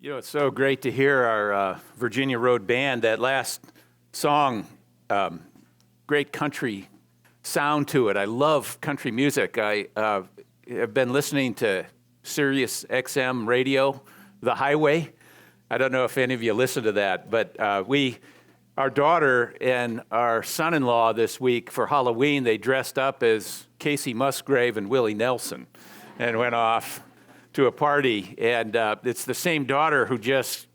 You know, it's so great to hear our Virginia Road Band. That last song, great country sound to it. I love country music. I have been listening to Sirius XM radio, The Highway. I don't know if any of you listen to that, but our daughter and our son-in-law this week for Halloween, they dressed up as Casey Musgrave and Willie Nelson and went off to a party. And it's the same daughter who just,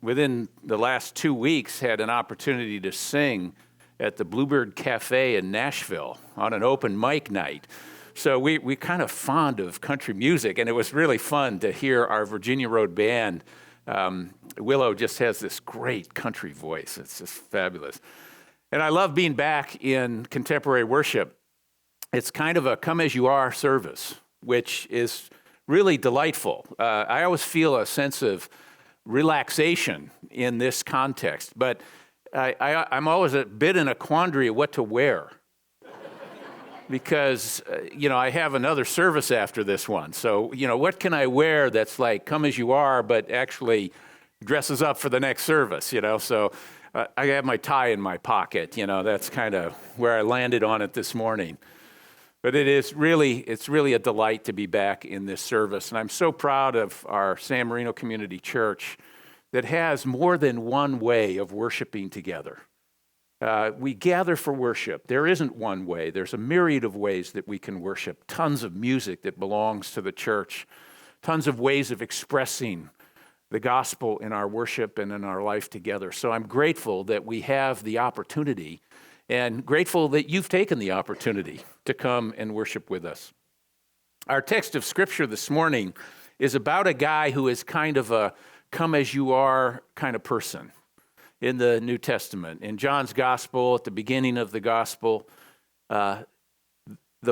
within the last 2 weeks, had an opportunity to sing at the Bluebird Cafe in Nashville on an open mic night. So we kind of fond of country music, and it was really fun to hear our Virginia Road Band. Willow just has this great country voice. It's just fabulous. And I love being back in contemporary worship. It's kind of a come-as-you-are service, which is really delightful. I always feel a sense of relaxation in this context, but I'm always a bit in a quandary of what to wear because, I have another service after this one. So, what can I wear that's like come as you are, but actually dresses up for the next service, So I have my tie in my pocket, that's kind of where I landed on it this morning. But it's really a delight to be back in this service. And I'm so proud of our San Marino Community Church that has more than one way of worshiping together. We gather for worship. There isn't one way. There's a myriad of ways that we can worship. Tons of music that belongs to the church. Tons of ways of expressing the gospel in our worship and in our life together. So I'm grateful that we have the opportunity and grateful that you've taken the opportunity to come and worship with us. Our text of Scripture this morning is about a guy who is kind of a come-as-you-are kind of person in the New Testament. In John's Gospel, at the beginning of the Gospel, the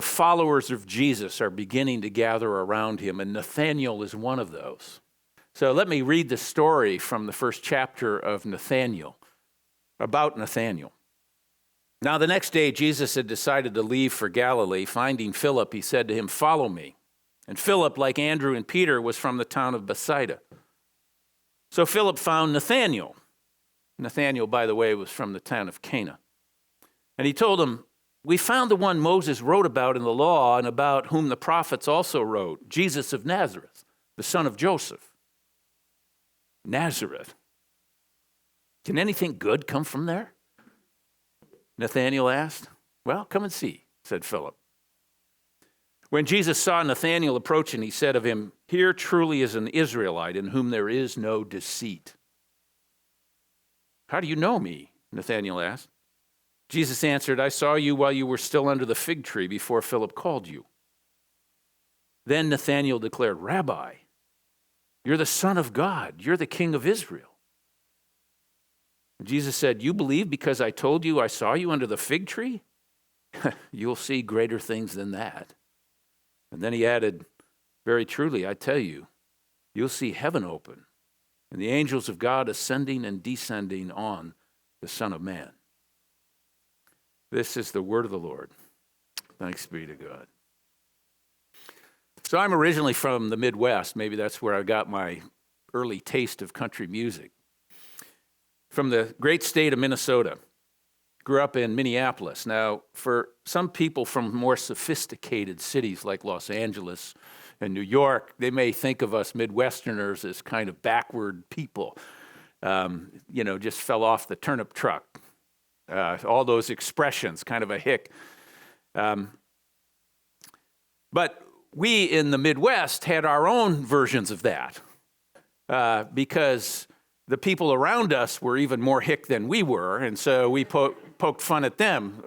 followers of Jesus are beginning to gather around him, and Nathanael is one of those. So let me read the story from the first chapter of Nathanael, about Nathanael. Now, the next day, Jesus had decided to leave for Galilee. Finding Philip, he said to him, "Follow me." And Philip, like Andrew and Peter, was from the town of Bethsaida. So Philip found Nathanael. Nathanael, by the way, was from the town of Cana. And he told him, "We found the one Moses wrote about in the law and about whom the prophets also wrote, Jesus of Nazareth, the son of Joseph." Nazareth. Can anything good come from there? Nathanael asked. "Well, come and see," said Philip. When Jesus saw Nathanael approaching, he said of him, "Here truly is an Israelite in whom there is no deceit." "How do you know me?" Nathanael asked. Jesus answered, "I saw you while you were still under the fig tree before Philip called you." Then Nathanael declared, "Rabbi, you're the Son of God. You're the King of Israel." Jesus said, "You believe because I told you I saw you under the fig tree? You'll see greater things than that." And then he added, "Very truly, I tell you, you'll see heaven open and the angels of God ascending and descending on the Son of Man." This is the word of the Lord. Thanks be to God. So I'm originally from the Midwest. Maybe that's where I got my early taste of country music. From the great state of Minnesota. Grew up in Minneapolis. Now, for some people from more sophisticated cities like Los Angeles and New York, they may think of us Midwesterners as kind of backward people. Just fell off the turnip truck. All those expressions, kind of a hick. But we in the Midwest had our own versions of that because the people around us were even more hick than we were, and so we poked fun at them.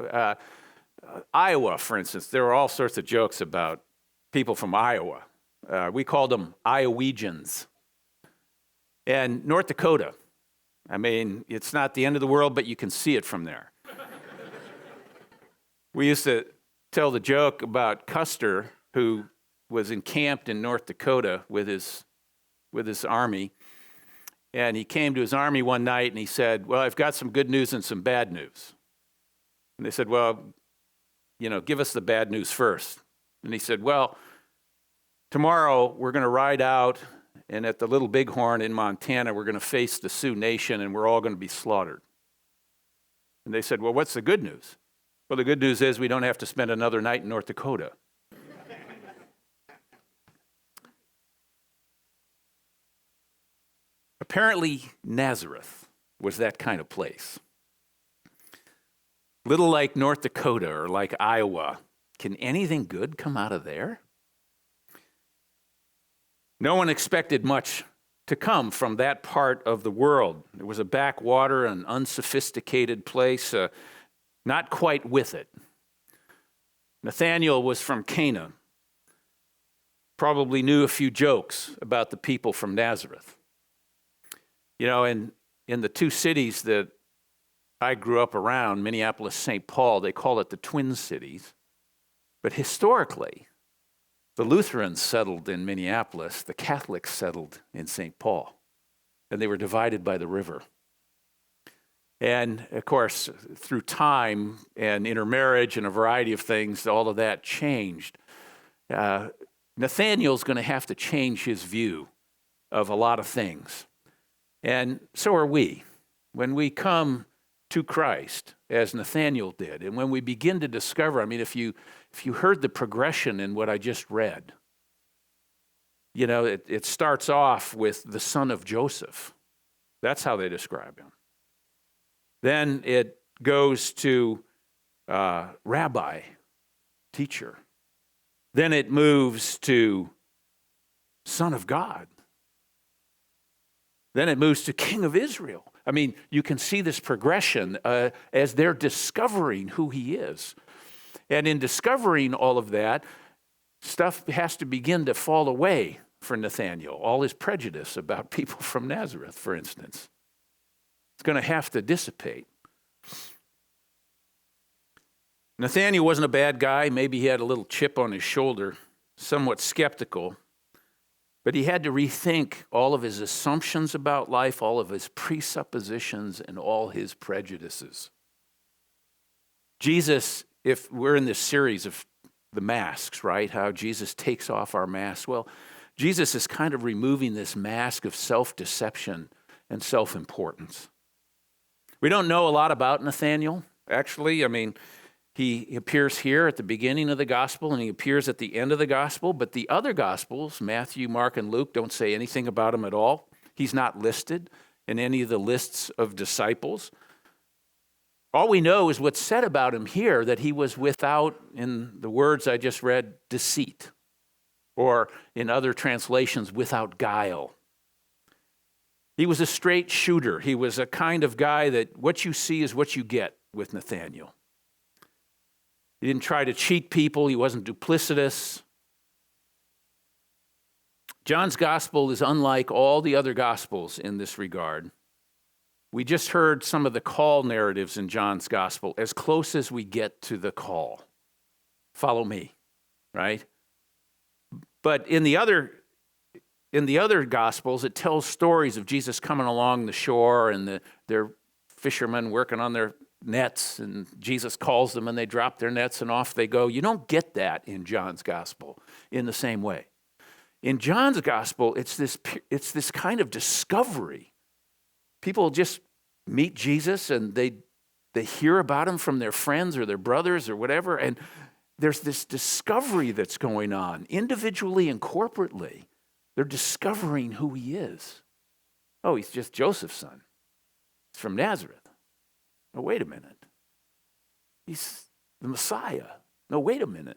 Iowa, for instance, there were all sorts of jokes about people from Iowa. We called them Iowegians. And North Dakota, it's not the end of the world, but you can see it from there. We used to tell the joke about Custer, who was encamped in North Dakota with his army. And he came to his army one night and he said, "Well, I've got some good news and some bad news." And they said, "Well, give us the bad news first." And he said, "Well, tomorrow we're going to ride out and at the Little Bighorn in Montana, we're going to face the Sioux Nation, and we're all going to be slaughtered. And they said, well, what's the good news? Well, the good news is we don't have to spend another night in North Dakota. Apparently, Nazareth was that kind of place. Little like North Dakota or like Iowa. Can anything good come out of there? No one expected much to come from that part of the world. It was a backwater, an unsophisticated place, not quite with it. Nathanael was from Cana. Probably knew a few jokes about the people from Nazareth. You know, in the two cities that I grew up around, Minneapolis, St. Paul, they call it the Twin Cities. But historically, the Lutherans settled in Minneapolis, the Catholics settled in St. Paul, and they were divided by the river. And of course, through time and intermarriage and a variety of things, all of that changed. Nathanael's going to have to change his view of a lot of things. And so are we. When we come to Christ, as Nathanael did, and when we begin to discover, I mean, if you heard the progression in what I just read, you know, it starts off with the son of Joseph. That's how they describe him. Then it goes to rabbi, teacher. Then it moves to Son of God. Then it moves to King of Israel. I mean, you can see this progression as they're discovering who he is. And in discovering all of that, stuff has to begin to fall away for Nathanael. All his prejudice about people from Nazareth, for instance. It's going to have to dissipate. Nathanael wasn't a bad guy. Maybe he had a little chip on his shoulder, somewhat skeptical. But he had to rethink all of his assumptions about life, all of his presuppositions, and all his prejudices. Jesus, if we're in this series of the masks, right? How Jesus takes off our masks. Well, Jesus is kind of removing this mask of self-deception and self-importance. We don't know a lot about Nathanael, actually. I mean, he appears here at the beginning of the gospel, and he appears at the end of the gospel, but the other gospels, Matthew, Mark, and Luke, don't say anything about him at all. He's not listed in any of the lists of disciples. All we know is what's said about him here, that he was without, in the words I just read, deceit, or in other translations, without guile. He was a straight shooter. He was a kind of guy that what you see is what you get with Nathanael. He didn't try to cheat people. He wasn't duplicitous. John's gospel is unlike all the other gospels in this regard. We just heard some of the call narratives in John's gospel, as close as we get to the call. Follow me, right? But in the other gospels, it tells stories of Jesus coming along the shore and their fishermen working on their nets, and Jesus calls them and they drop their nets and off they go. You don't get that in John's gospel in the same way. In John's gospel, it's this kind of discovery. People just meet Jesus and they hear about him from their friends or their brothers or whatever, and there's this discovery that's going on individually and corporately. They're discovering who he is. Oh, he's just Joseph's son. He's from Nazareth. Oh, wait a minute. He's the Messiah. No, wait a minute.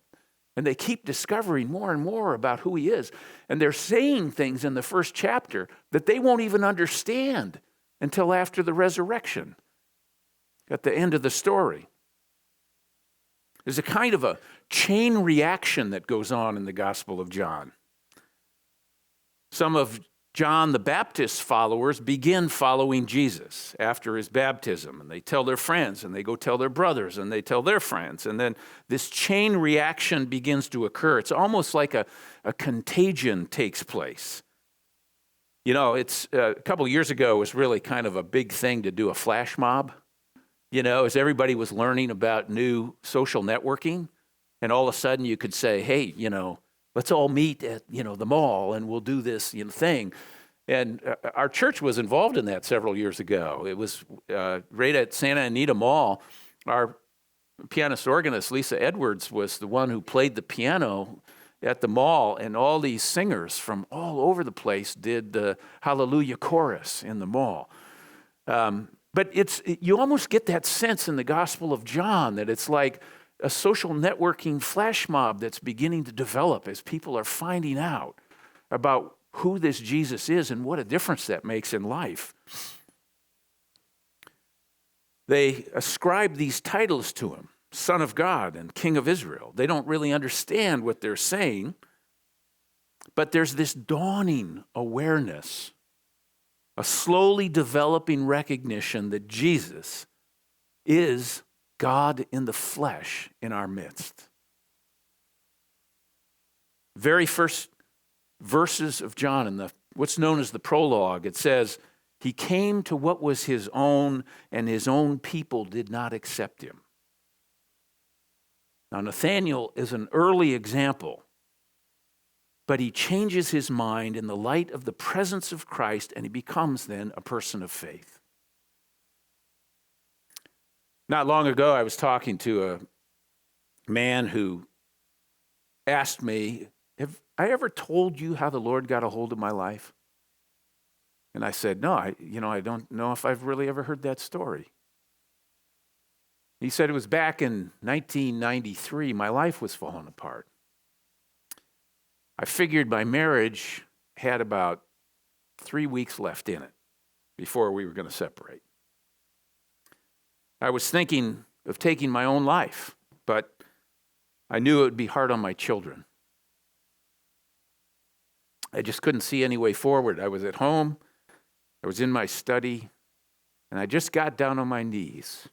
And they keep discovering more and more about who he is. And they're saying things in the first chapter that they won't even understand until after the resurrection, at the end of the story. There's a kind of a chain reaction that goes on in the Gospel of John. Some of John the Baptist's followers begin following Jesus after his baptism, and they tell their friends, and they go tell their brothers, and they tell their friends, and then this chain reaction begins to occur. It's almost like a contagion takes place. You know, it's a couple of years ago, it was really kind of a big thing to do a flash mob, you know, as everybody was learning about new social networking, and all of a sudden you could say, hey, you know, Let's all meet at, the mall and we'll do this, thing. And our church was involved in that several years ago. It was right at Santa Anita Mall. Our pianist organist, Lisa Edwards, was the one who played the piano at the mall, and all these singers from all over the place did the Hallelujah chorus in the mall. But you almost get that sense in the Gospel of John that it's like a social networking flash mob that's beginning to develop as people are finding out about who this Jesus is and what a difference that makes in life. They ascribe these titles to him, Son of God and King of Israel. They don't really understand what they're saying, but there's this dawning awareness, a slowly developing recognition that Jesus is God in the flesh in our midst. Very first verses of John in what's known as the prologue, it says, he came to what was his own, and his own people did not accept him. Now, Nathanael is an early example, but he changes his mind in the light of the presence of Christ, and he becomes then a person of faith. Not long ago, I was talking to a man who asked me, have I ever told you how the Lord got a hold of my life? And I said, no, I don't know if I've really ever heard that story. He said it was back in 1993, my life was falling apart. I figured my marriage had about 3 weeks left in it before we were going to separate. I was thinking of taking my own life, but I knew it would be hard on my children. I just couldn't see any way forward. I was at home, I was in my study, and I just got down on my knees.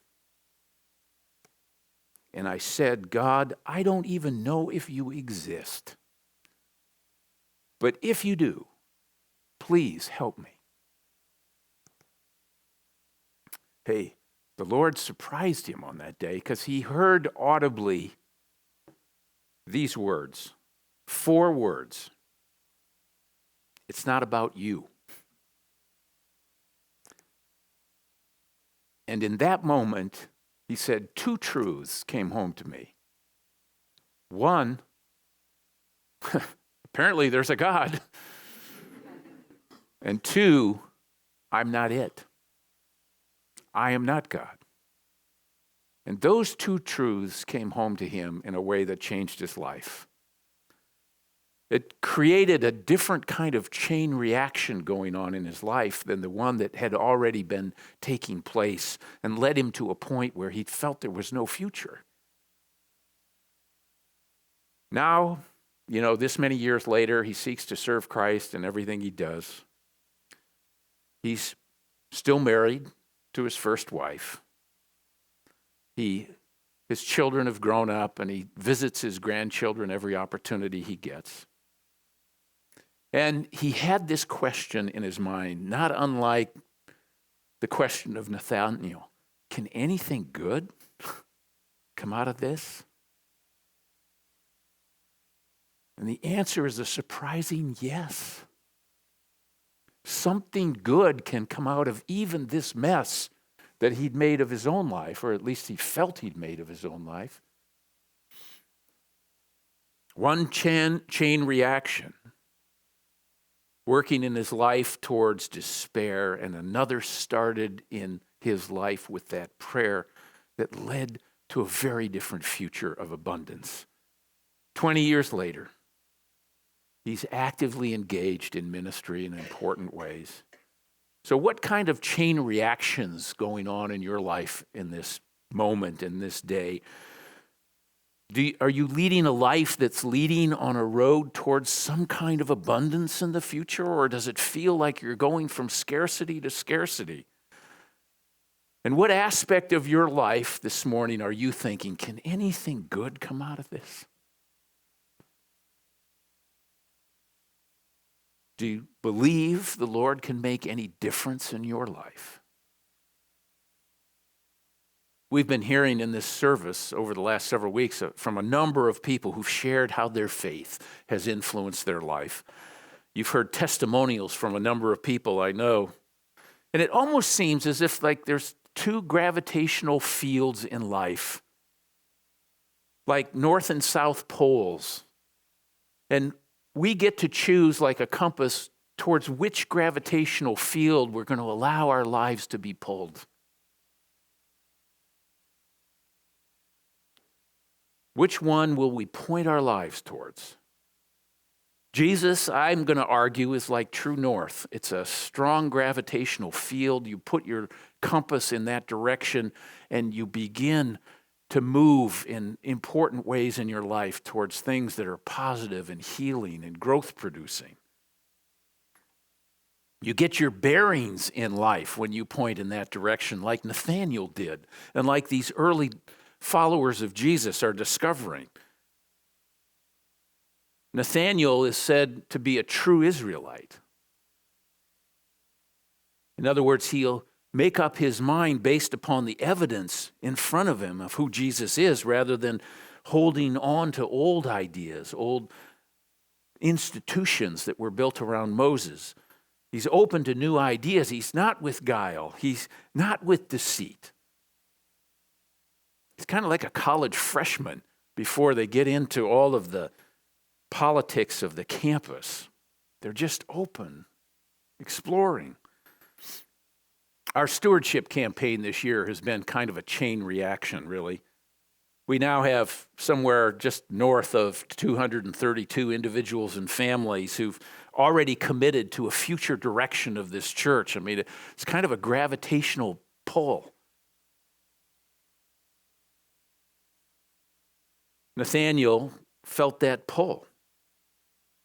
And I said, God, I don't even know if you exist. But if you do, please help me. Hey, the Lord surprised him on that day because he heard audibly these words, 4 words. It's not about you. And in that moment, he said 2 truths came home to me. One, apparently there's a God. And 2, I'm not it. I am not God. And those 2 truths came home to him in a way that changed his life. It created a different kind of chain reaction going on in his life than the one that had already been taking place and led him to a point where he felt there was no future. Now, this many years later, he seeks to serve Christ in everything he does. He's still married to his first wife. His children have grown up, and he visits his grandchildren every opportunity he gets. And he had this question in his mind, not unlike the question of Nathanael. Can anything good come out of this? And the answer is a surprising yes. Something good can come out of even this mess that he'd made of his own life, or at least he felt he'd made of his own life. One chain reaction working in his life towards despair, and another started in his life with that prayer that led to a very different future of abundance. 20 years later, he's actively engaged in ministry in important ways. So what kind of chain reactions going on in your life in this moment, in this day? Are you leading a life that's leading on a road towards some kind of abundance in the future, or does it feel like you're going from scarcity to scarcity? And what aspect of your life this morning are you thinking, can anything good come out of this? Do you believe the Lord can make any difference in your life? We've been hearing in this service over the last several weeks from a number of people who've shared how their faith has influenced their life. You've heard testimonials from a number of people I know. And it almost seems as if like there's two gravitational fields in life, like north and south poles. And we get to choose like a compass towards which gravitational field we're going to allow our lives to be pulled. Which one will we point our lives towards? Jesus, I'm going to argue, is like true north. It's a strong gravitational field. You put your compass in that direction and you begin to move in important ways in your life towards things that are positive and healing and growth producing. You get your bearings in life when you point in that direction, like Nathanael did, and like these early followers of Jesus are discovering. Nathanael is said to be a true Israelite. In other words, he'll make up his mind based upon the evidence in front of him of who Jesus is, rather than holding on to old ideas, old institutions that were built around Moses. He's open to new ideas. He's not with guile. He's not with deceit. He's kind of like a college freshman before they get into all of the politics of the campus. They're just open, exploring. Our stewardship campaign this year has been kind of a chain reaction, really. We now have somewhere just north of 232 individuals and families who've already committed to a future direction of this church. I mean, it's kind of a gravitational pull. Nathanael felt that pull.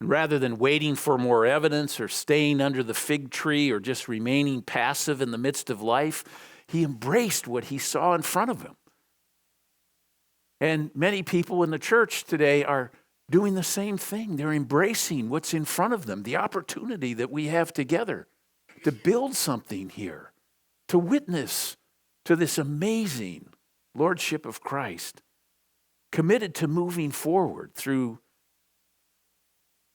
And rather than waiting for more evidence or staying under the fig tree or just remaining passive in the midst of life, he embraced what he saw in front of him. And many people in the church today are doing the same thing. They're embracing what's in front of them, the opportunity that we have together to build something here, to witness to this amazing lordship of Christ, committed to moving forward through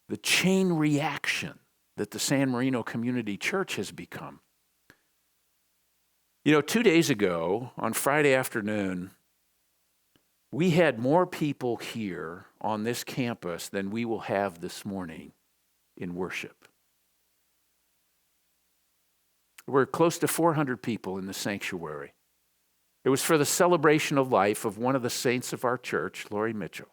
the chain reaction that the San Marino Community Church has become. 2 days ago, on Friday afternoon, we had more people here on this campus than we will have this morning in worship. We're close to 400 people in the sanctuary. It was for the celebration of life of one of the saints of our church, Lori Mitchell.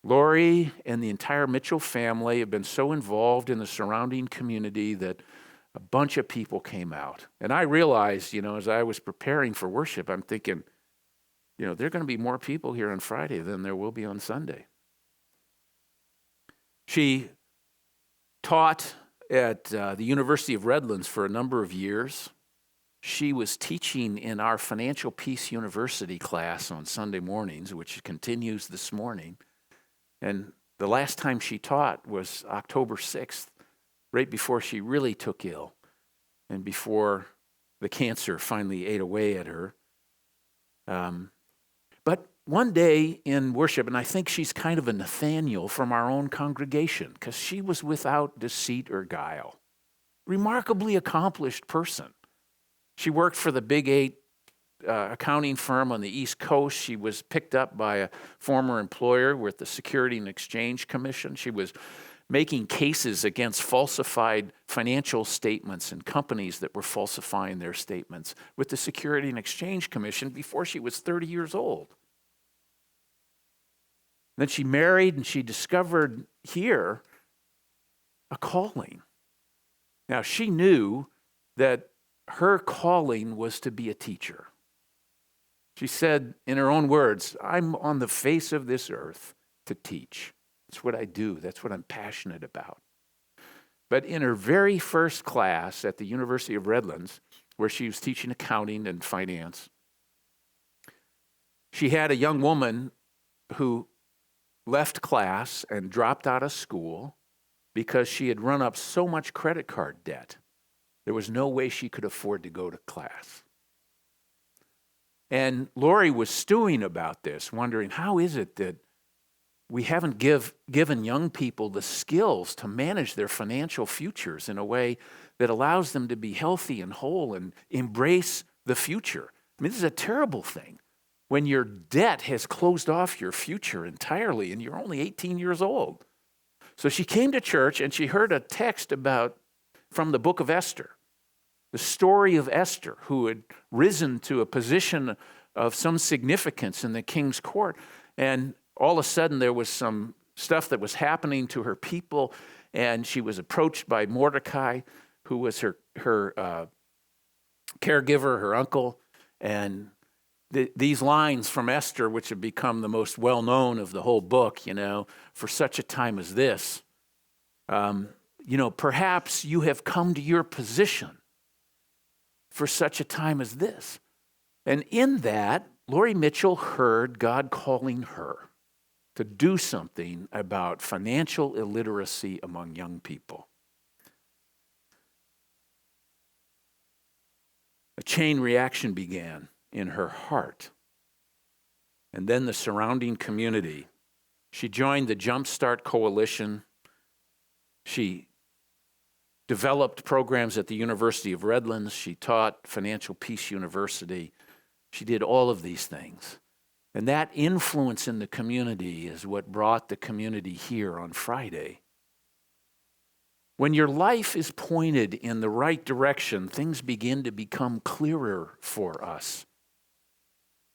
Lori and the entire Mitchell family have been so involved in the surrounding community that a bunch of people came out. And I realized, as I was preparing for worship, I'm thinking, there are going to be more people here on Friday than there will be on Sunday. She taught at the University of Redlands for a number of years. She was teaching in our Financial Peace University class on Sunday mornings, which continues this morning. And the last time she taught was October 6th, right before she really took ill and before the cancer finally ate away at her. But one day in worship, and I think she's kind of a Nathanael from our own congregation, because she was without deceit or guile. Remarkably accomplished person. She worked for the Big 8 accounting firm on the East Coast. She was picked up by a former employer with the Security and Exchange Commission. She was making cases against falsified financial statements and companies that were falsifying their statements with the Security and Exchange Commission before she was 30 years old. Then she married and she discovered here a calling. Now, she knew that her calling was to be a teacher. She said, in her own words, I'm on the face of this earth to teach. That's what I do. That's what I'm passionate about. But in her very first class at the University of Redlands, where she was teaching accounting and finance, she had a young woman who left class and dropped out of school because she had run up so much credit card debt There was no way she could afford to go to class. And Lori was stewing about this, wondering, how is it that we haven't given young people the skills to manage their financial futures in a way that allows them to be healthy and whole and embrace the future? I mean, this is a terrible thing when your debt has closed off your future entirely and you're only 18 years old. So she came to church and she heard a text from the book of Esther, the story of Esther, who had risen to a position of some significance in the king's court. And all of a sudden there was some stuff that was happening to her people, and she was approached by Mordecai, who was her caregiver, her uncle. And these lines from Esther, which have become the most well-known of the whole book, for such a time as this, perhaps you have come to your position for such a time as this. And in that, Lori Mitchell heard God calling her to do something about financial illiteracy among young people. A chain reaction began in her heart. And then the surrounding community. She joined the Jumpstart Coalition. She developed programs at the University of Redlands. She taught Financial Peace University. She did all of these things. And that influence in the community is what brought the community here on Friday. When your life is pointed in the right direction, things begin to become clearer for us.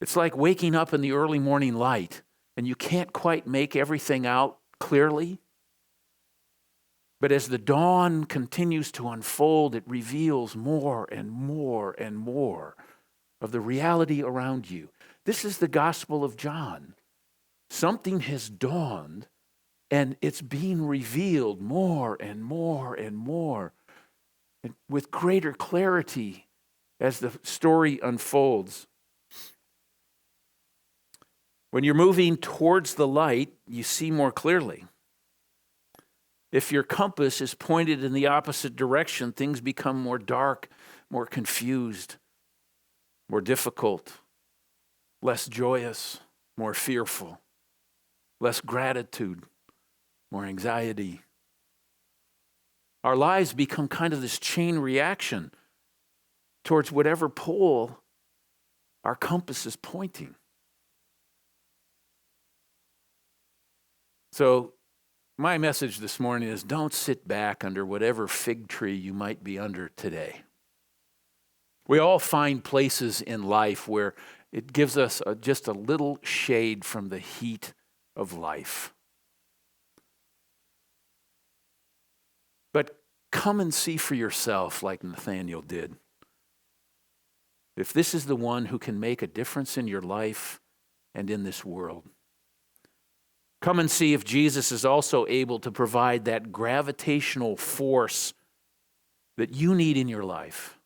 It's like waking up in the early morning light and you can't quite make everything out clearly. But as the dawn continues to unfold, it reveals more and more and more of the reality around you. This is the Gospel of John. Something has dawned, and it's being revealed more and more and more, and with greater clarity as the story unfolds. When you're moving towards the light, you see more clearly. If your compass is pointed in the opposite direction, things become more dark, more confused, more difficult, less joyous, more fearful, less gratitude, more anxiety. Our lives become kind of this chain reaction towards whatever pole our compass is pointing. So, my message this morning is don't sit back under whatever fig tree you might be under today. We all find places in life where it gives us just a little shade from the heat of life. But come and see for yourself like Nathanael did. If this is the one who can make a difference in your life and in this world. Come and see if Jesus is also able to provide that gravitational force that you need in your life,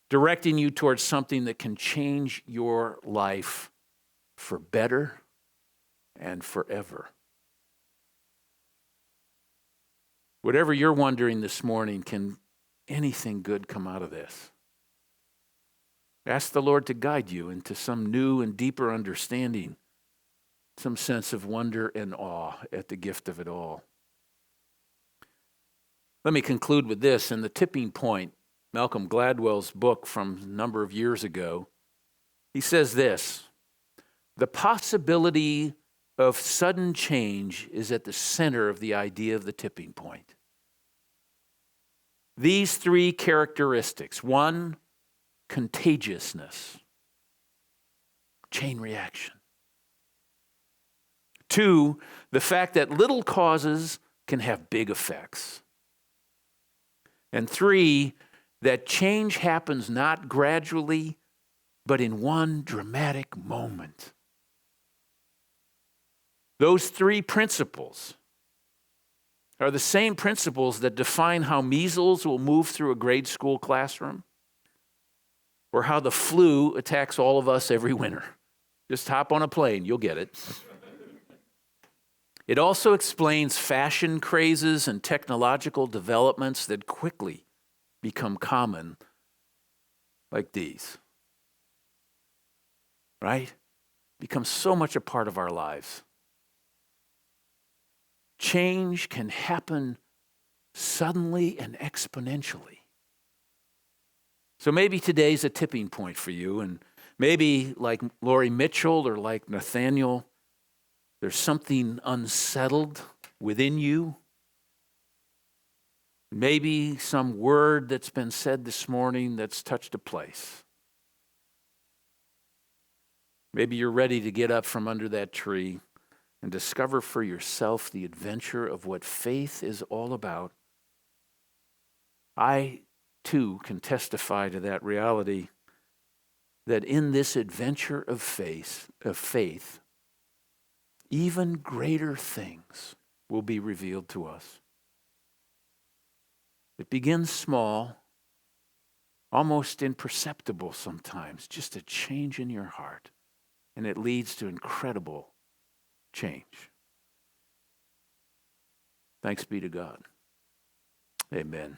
directing you towards something that can change your life for better and forever. Whatever you're wondering this morning, can anything good come out of this? Ask the Lord to guide you into some new and deeper understanding, some sense of wonder and awe at the gift of it all. Let me conclude with this. In The Tipping Point, Malcolm Gladwell's book from a number of years ago, he says this: the possibility of sudden change is at the center of the idea of the tipping point. These three characteristics: one, contagiousness, chain reaction. Two, the fact that little causes can have big effects. And three, that change happens not gradually, but in one dramatic moment. Those three principles are the same principles that define how measles will move through a grade school classroom, or how the flu attacks all of us every winter. Just hop on a plane, you'll get it. It also explains fashion crazes and technological developments that quickly become common like these. Right? Become so much a part of our lives. Change can happen suddenly and exponentially. So maybe today's a tipping point for you, and maybe like Lori Mitchell or like Nathanael, there's something unsettled within you. Maybe some word that's been said this morning that's touched a place. Maybe you're ready to get up from under that tree and discover for yourself the adventure of what faith is all about. I, too, can testify to that reality, that in this adventure of faith, even greater things will be revealed to us. It begins small, almost imperceptible sometimes, just a change in your heart, and it leads to incredible change. Thanks be to God. Amen.